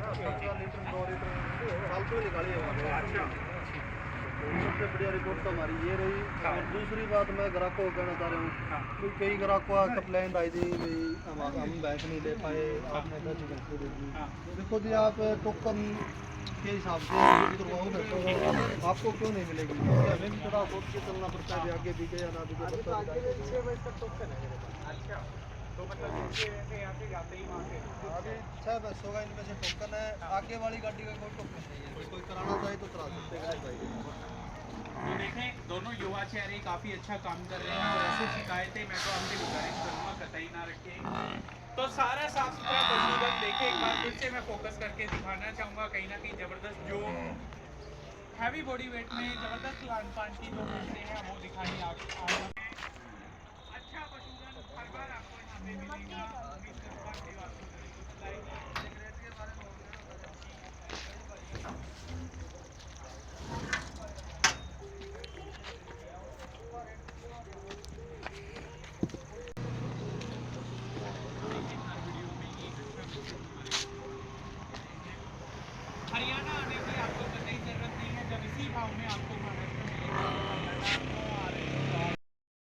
Litre 2 litre साल को निकाली है। अच्छा, सबसे बढ़िया रिपोर्ट तो हमारी ये रही। और दूसरी बात मैं ग्राहकों को कहना चाह रहा हूँ कि कई ग्राहकों का कंप्लेंट आई थी भाई हम भैंस नहीं ले पाए, आपने 10 भैंस दे दी। देखो जी आप टोकन के हिसाब से करवाओ ना तो आपको क्यों नहीं मिलेगी, क्योंकि हमें भी थोड़ा सोच के चलना पड़ता है आगे बिके या ना बिके। तो आगे 6 बजे तक टोकन है मेरे पास। अच्छा, तो मतलब यहाँ से जाते ही वहाँ से अभी 6 बस होगा, इनमें से टोकन है। आगे वाली गाड़ी का कोई टोकन नहीं है, कोई कराना चाहे तो करा सकते हैं। तो देखें दोनों युवा चेहरे काफ़ी अच्छा काम कर रहे हैं और ऐसी शिकायतें मैं तो आपसे गुजारिश करूँगा कतई ना रखें। तो सारा साफ सुथरा पशुधन देखें, एक बार फिर से मैं फोकस करके दिखाना चाहूँगा कहीं ना कहीं ज़बरदस्त जो हैवी बॉडी वेट में ज़बरदस्त खान पान की जो भैंसें हैं वो दिखाई अच्छा पशुधन हर बार आपको यहाँ पे मिलेगा।